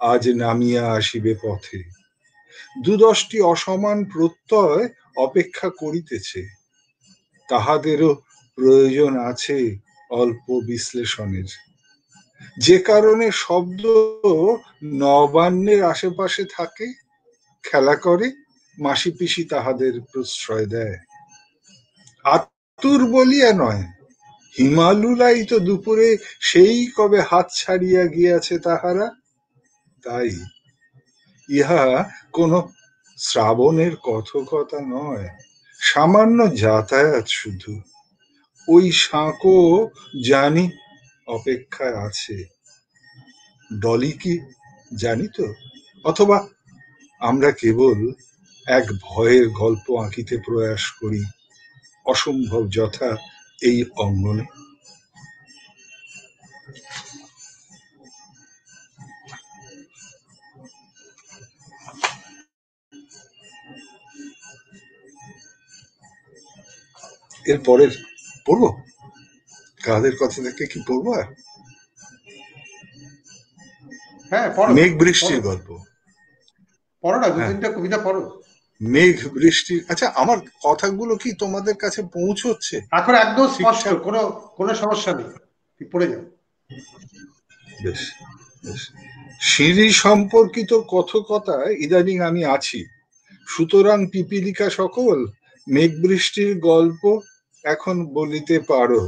আজ নামিয়া আসিবে পথে, দুদশটি অসমান প্রত্যয় অপেক্ষা করিতেছে। তাহাদেরও প্রয়োজন আছে অল্প বিশ্লেষণের, যে কারণে শব্দ নবান্নের আশেপাশে থাকে, খেলা করে, মাসি পিসি তাহাদের প্রশ্রয় দেয়। আতুর বলিয়া নয়, হিমালুলাই তো দুপুরে সেই কবে হাত ছাড়িয়া গিয়াছে তাহারা। তাই ইহা কোন শ্রাবণের কথকতা নয়, সামান্য যাতায়াত শুধু। ওই সাঁকো জানি অপেক্ষায় আছে, ডলি কি জানি তো, অথবা আমরা কেবল এক ভয়ের গল্প আঁকিতে প্রয়াস করি, অসম্ভব যথা এই অঙ্গনে। এর পরের পড়বো, কাদের কথা থেকে কি পড়বো? আর হ্যাঁ, পড়ো। মেঘ বৃষ্টির গল্প পড়ো না, 2-3টা কবিতা পড়ো। মেঘ বৃষ্টির। আচ্ছা, আমার কথাগুলো কি তোমাদের কাছে পৌঁছচ্ছে? এখন একদম স্পষ্ট, কোনো সমস্যা নেই, পড়ে যাও। বেশ, বেশ। সিঁড়ি সম্পর্কিত কথকতায় ইদানিং আমি আছি, সুতরাং পিপিলিকা সকল মেঘ বৃষ্টির গল্প এখন বলিতে পারো।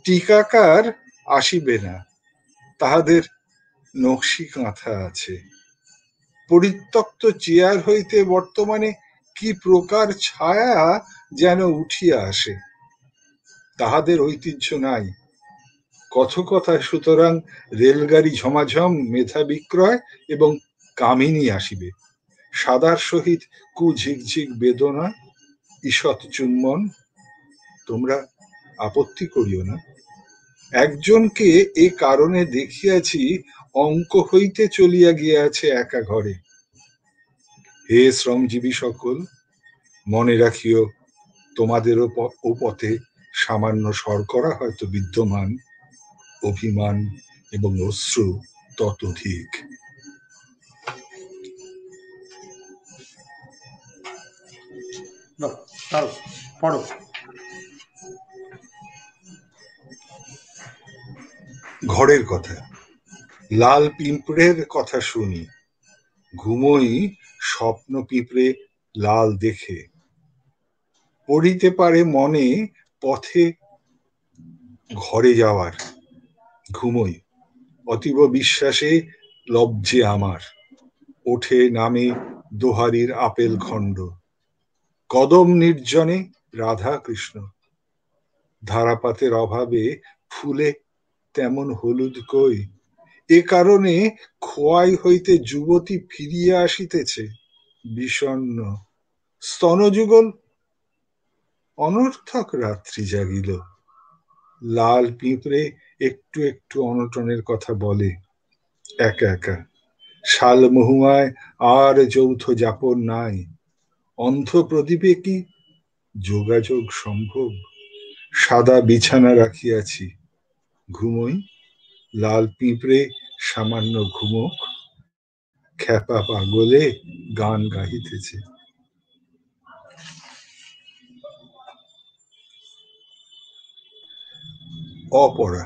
টিকাকার আসিবে না, তাহাদের নকশি কাঁথা আছে। পরিত্যক্ত চেয়ার হইতে বর্তমানে কি প্রকার ছায়া যেন উঠিয়া আসে, তাহাদের ঐতিহ্য নাই কথকথায়। সুতরাং রেলগাড়ি ঝমাঝম, মেধা বিক্রয় এবং কামিনী আসিবে, সাদার সহিত কুঝিকঝিক বেদনা, ঈষৎ চুম্বন। তোমরা আপত্তি করিও না। একজনকে এ কারণে দেখিয়াছি অঙ্ক হইতে চলিয়া গিয়াছে একা ঘরে। হে শ্রমজীবী সকল, মনে রাখিও তোমাদেরও ও পথে সামান্য শর্করা হয়তো বিদ্যমান, অভিমান এবং অশ্রু ততোধিক। পড়ো। ঘরের কথা, লাল পিঁপড়ের কথা শুনি, ঘুমোই স্বপ্ন পিঁপড়ে লাল দেখে। পড়িতে পারে মনে পথে ঘরে যাওয়ার, ঘুমোই অতীব বিশ্বাসে লব্জে আমার। ওঠে নামে দোহারির আপেল খণ্ড, কদম নির্জনে রাধা কৃষ্ণ। ধারাপাতের অভাবে ফুলে তেমন হলুদ কই, এ কারণে খোয়াই হইতে যুবতী ফিরিয়া আসিতেছে বিষণ্ণ। স্তনযুগল অনর্থক রাত্রি জাগিল। লাল পিঁপড়ে একটু একটু অনটনের কথা বলে একা একা। শাল মহুয়ায় আর যৌথ যাপন নাই, অন্ধ প্রদীপে কি যোগাযোগ সম্ভব? সাদা বিছানা রাখিয়াছি, ঘুমোই, লাল পিঁপড়ে সামান্য ঘুমোক, খ্যাপা পাগলে গান গাহিতেছে। অপরা।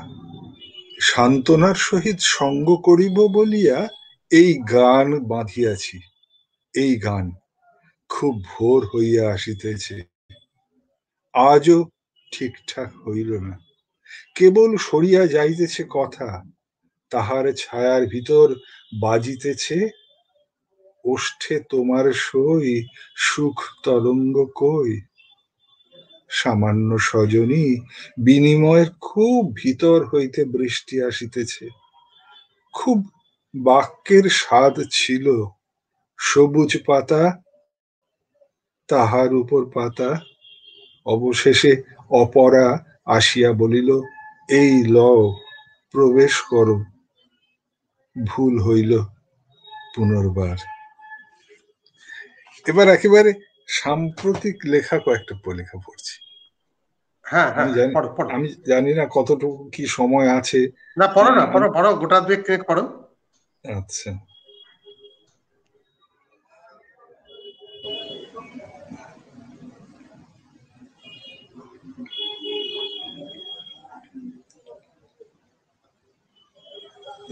সান্ত্বনার সহিত সঙ্গ করিব বলিয়া এই গান বাঁধিয়াছি। এই গান খুব ভোর হইয়া আসিতেছে, আজও ঠিকঠাক হইল না। কেবল সরিয়া যাইতেছে কথা, তাহার ছায়ার ভিতর বাজিতেছে, ওষ্ঠে তোমার সই সুখ তরঙ্গ কই। সামান্য সজনী বিনিময়ের খুব ভিতর হইতে বৃষ্টি আসিতেছে, খুব বাক্যের স্বাদ ছিল। সবুজ পাতা, তাহার উপর পাতা। অবশেষে অপরা আসিয়া বলিল, এই লও, প্রবেশ করো। ভুল হইল পুনর্বার। এবার একেবারে সাম্প্রতিক লেখা কয়েকটা লেখা পড়ছি। হ্যাঁ হ্যাঁ, পড়ো পড়ো। আমি জানি না কতটুকু কি সময় আছে। না, পড়ো না, পড়ো পড়ো, গোটা দুয়েক পড়ো। আচ্ছা,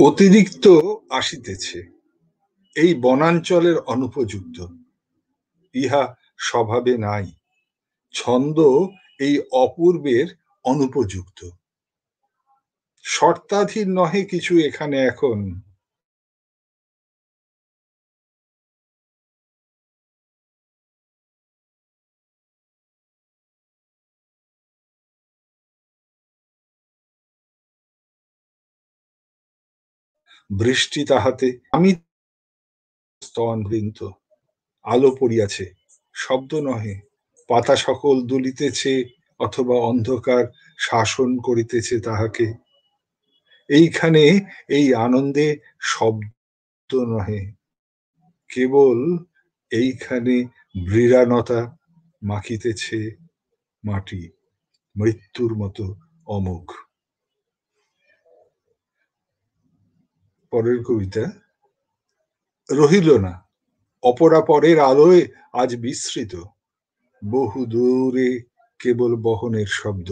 অতিরিক্ত আসিতেছে, এই বনাঞ্চলের অনুপযুক্ত। ইহা স্বভাবে নাই। ছন্দ এই অপূর্বের অনুপযুক্ত। শর্তাধীন নহে কিছু এখানে এখন। বৃষ্টি তাহাতে আমি স্তনবৃন্ত। আলো পড়িয়াছে, শব্দ নহে। পাতা সকল দুলিতেছে, অথবা অন্ধকার শাসন করিতেছে তাহাকে। এইখানে এই আনন্দে শব্দ নহে, কেবল এইখানে বৃরানতা মাখিতেছে মাটি, মৃত্যুর মতো অমোঘ। পরের কবিতা। রহিল না, অপরাপরের আলোয় আজ বিস্মৃত। বহু দূরে কেবল বহনের শব্দ,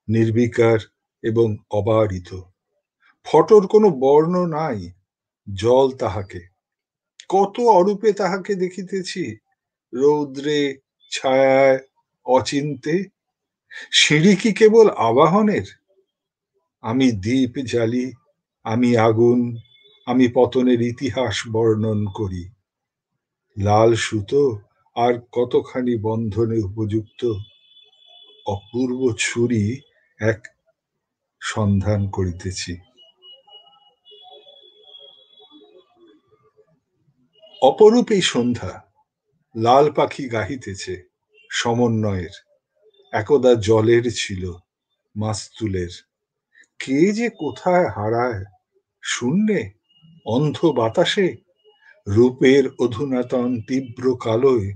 নির্বিকার এবং অবারিত। ফটোর কোনো বর্ণ নাই, জল তাহাকে। কত অরূপে তাহাকে দেখিতেছি, রৌদ্রে, ছায়ায়, অচিন্তে। সিঁড়ি কি কেবল আবাহনের? আমি দীপ জ্বালি, আমি আগুন, আমি পতনের ইতিহাস বর্ণন করি। লাল সুতো আর কতখানি বন্ধনে উপযুক্ত অপূর্ব ছুরি এক সন্ধান করিতেছি। অপরূপ এই সন্ধ্যা, লাল পাখি গাহিতেছে সমন্বয়ের। একদা জলের ছিল, মাস্তুলের। কে যে কোথায় হারায়, শূন্যে, অন্ধ বাতাসে, রূপের অধুনাতন তীব্র কালোয়।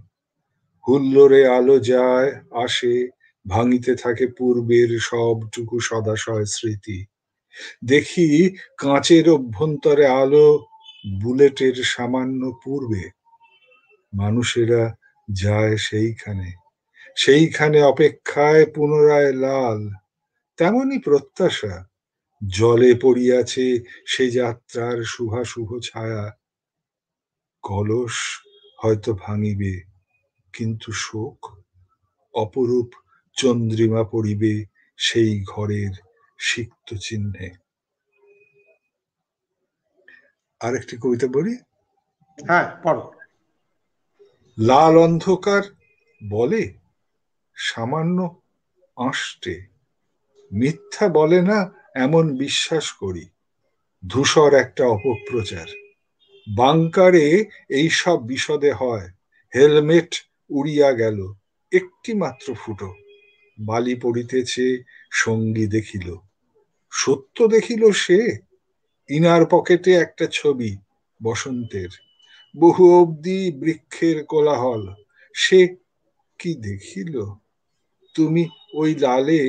হুল্লোড়ে আলো যায় আসে, ভাঙিতে থাকে পূর্বের সবটুকু সদাশয় স্মৃতি। দেখি কাঁচের অভ্যন্তরে আলো, বুলেটের সামান্য পূর্বে। মানুষেরা যায় সেইখানে, সেইখানে অপেক্ষায় পুনরায় লাল। তেমনি প্রত্যাশা, জলে পড়িয়াছে সে যাত্রার শুভাশুভ ছায়া। কলস হয়তো ভাঙিবে, কিন্তু শোক, অপরূপ চন্দ্রিমা পড়িবে সেই ঘরের সিক্ত চিহ্নে। আরেকটি কবিতা বলি। হ্যাঁ, পড়ো। লাল অন্ধকার বলে, সামান্য আঁশটে। মিথ্যা বলে না এমন বিশ্বাস করি, ধূসর একটা অপপ্রচার। বাংকারে এই সব বিশদে হয়। হেলমেট উড়িয়া গেল, একটি মাত্র ফুটো। বালি পড়িতেছে, সঙ্গী দেখিল। সত্য দেখিল সে, ইনার পকেটে একটা ছবি বসন্তের। বহু অবধি বৃক্ষের কোলাহল। সে কি দেখিল? তুমি ওই লালে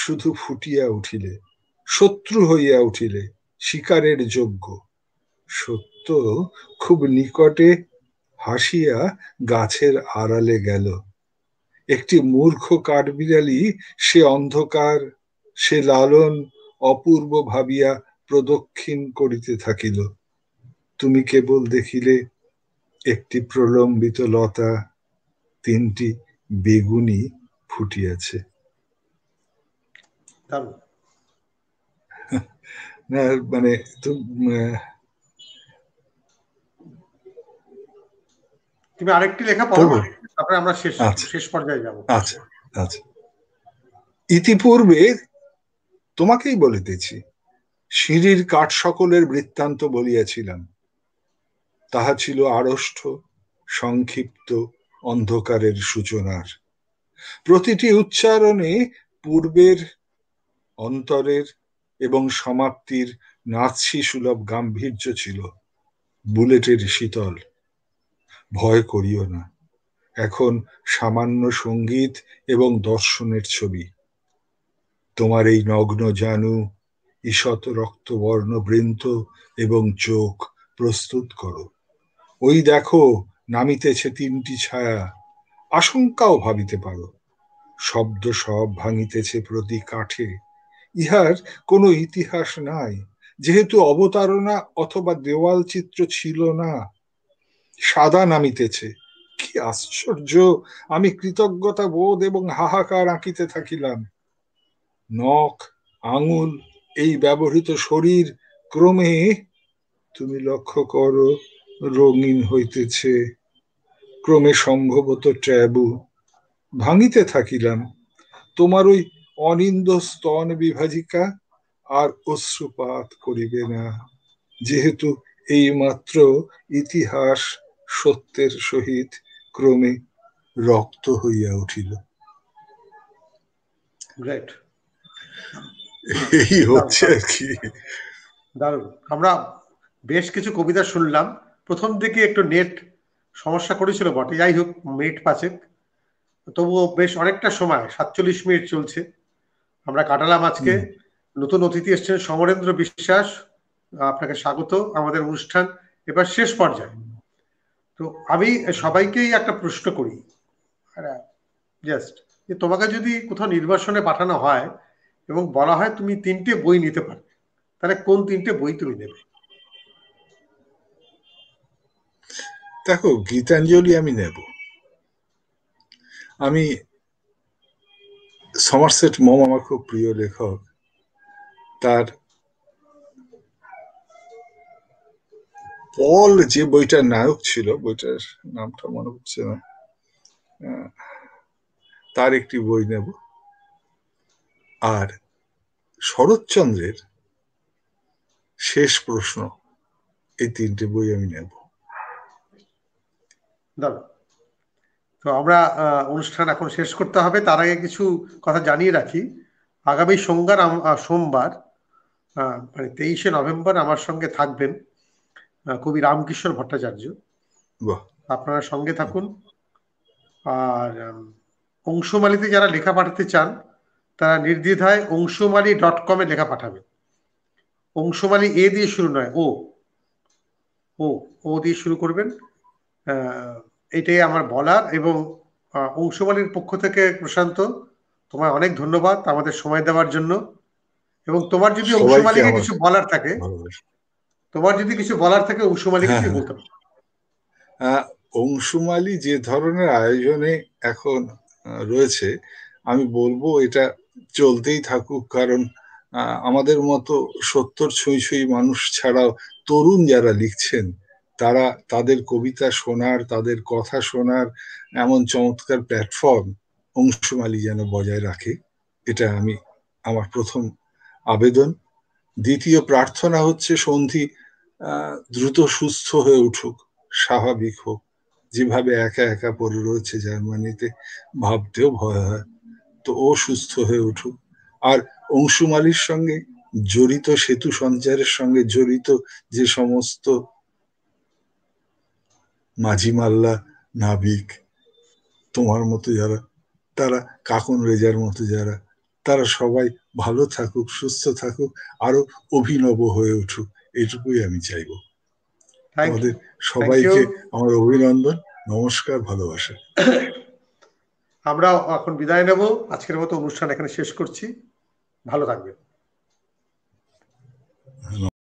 শুধু ফুটিয়া উঠিলে, শত্রু হইয়া উঠিলে, শিকারের যোগ্য। সত্য খুব নিকটে হাসিয়া গাছের আড়ালে গেল। একটি মূর্খ কাঠবিড়ালি, সে অন্ধকার, সে লালন অপূর্ব ভাবিয়া প্রদক্ষিণ করিতে থাকিল। তুমি কেবল দেখিলে একটি প্রলম্বিত লতা, তিনটি বেগুনি ফুটিয়াছে। না মানে তুমি আরেকটি লেখা পড়ো, তারপরে আমরা শেষ পর্যায়ে যাব। আচ্ছা আচ্ছা। ইতিপূর্বে তোমাকেই বলিতেছি, সিঁড়ির কাঠ সকলের বৃত্তান্ত বলিয়াছিলাম। তাহা ছিল আড়ষ্ট, সংক্ষিপ্ত, অন্ধকারের সূচনার। প্রতিটি উচ্চারণে পূর্বের, অন্তরের এবং সমাপ্তির নাৎসি সুলভ গাম্ভীর্য ছিল। বুলেটের শীতল। ভয় করিও না, এখন সামান্য সঙ্গীত এবং দর্শনের ছবি। তোমার এই নগ্ন জানু, ঈষৎ রক্তবর্ণ বৃন্ত এবং চোখ প্রস্তুত করো। ওই দেখো নামিতেছে তিনটি ছায়া, আশঙ্কাও ভাবিতে পারো। শব্দ সব ভাঙিতেছে প্রতি কাঠে। ইহার কোনো ইতিহাস নাই, যেহেতু অবতারণা অথবা দেওয়াল চিত্র ছিল না। সাদা নামিতেছে। কি আশ্চর্য! আমি কৃতজ্ঞতা বোধ এবং হাহাকার আঁকিতে থাকিলাম। নখ, আঙুল, এই ব্যবহৃত শরীর ক্রমে, তুমি লক্ষ্য করো, রঙিন হইতেছে। ক্রমে সম্ভবত ট্যাবু। ভাঙিতে থাকিলাম। তোমার ওই অনিন্দ স্তন বিভাজিকা আর অশ্রুপাত করিবে না, যেহেতু এই মাত্র ইতিহাস সত্যের সহিত ক্রমে রক্ত হইয়া উঠিল। এই হচ্ছে আর কি। দারুণ। আমরা বেশ কিছু কবিতা শুনলাম। প্রথম দিকে একটু নেট সমস্যা করেছিল বটে, যাই হোক মিনিট 5 তবুও বেশ অনেকটা সময়, 47 মিনিট চলছে, আমরা কাটালাম আজকে। নতুন অতিথি এসছেন সমরেন্দ্র বিশ্বাস, আপনাকে স্বাগত আমাদের অনুষ্ঠান এবার শেষ পর্যায়ে। তো আমি সবাইকেই একটা প্রশ্ন করি, জাস্ট যে তোমাকে যদি কোথাও নির্বাসনে পাঠানো হয় এবং বলা হয় তুমি 3টে বই নিতে পারবে, তাহলে কোন 3টে বই তুমি নেবে? দেখো, গীতাঞ্জলি আমি নেব। আমি সমারসেট মম আমার খুব প্রিয় লেখক, তার পল যে বইটার নায়ক ছিল, বইটার নামটা মনে হচ্ছে না, তার একটি বই নেব। আর শরৎচন্দ্রের শেষ প্রশ্ন, এই 3টে বই আমি নেব। তো আমরা অনুষ্ঠান এখন শেষ করতে হবে, তার আগে কিছু কথা জানিয়ে রাখি। আগামী সোমবার মানে 23শে নভেম্বর আমার সঙ্গে থাকবেন কবি রামকিশোর ভট্টাচার্য। আপনারা সঙ্গে থাকুন। আর অংশুমালিতে যারা লেখা পাঠাতে চান তারা নির্দ্বিধায় অংশুমালি.com লেখা পাঠাবেন। অংশুমালি এ দিয়ে শুরু নয়, ও ও ও দিয়ে শুরু করবেন, এটাই আমার বলার। এবং অংশুমালির পক্ষ থেকে প্রশান্ত, তোমায় অনেক ধন্যবাদ আমাদের সময় দেওয়ার জন্য। এবং তোমার যদি অংশুমালিকে কিছু বলার থাকে, অংশুমালিকে তুমি বলতে পারো। অংশুমালি যে ধরনের আয়োজনে এখন রয়েছে, আমি বলবো এটা চলতেই থাকুক, কারণ আমাদের মতো 70 ছুঁই মানুষ ছাড়াও তরুণ যারা লিখছেন, তারা তাদের কবিতা শোনার, তাদের কথা শোনার এমন চমৎকার প্ল্যাটফর্ম অংশুমালি যেন বজায় রাখে, এটা আমার প্রথম আবেদন। দ্বিতীয় প্রার্থনা হচ্ছে সন্ধি দ্রুত সুস্থ হয়ে উঠুক, স্বাভাবিক হোক। যেভাবে একা একা পড়ে রয়েছে জার্মানিতে, ভাবতেও ভয় হয়। তো ও সুস্থ হয়ে উঠুক। আর অংশুমালির সঙ্গে জড়িত, সেতু সঞ্চারের সঙ্গে জড়িত যে সমস্ত মাঝি মাল্লা, নাবিক, তোমার মতো যারা, তারা কাকন রেজার মতো যারা, তারা সবাই ভালো থাকুক, সুস্থ থাকুক, আরো অভিনব হয়ে উঠুক, এইটুকুই আমি চাইব। আমাদের সবাইকে আমার অভিনন্দন, নমস্কার, ভালোবাসা। আমরা এখন বিদায় নেব। আজকের মতো অনুষ্ঠান এখানে শেষ করছি। ভালো থাকবেন।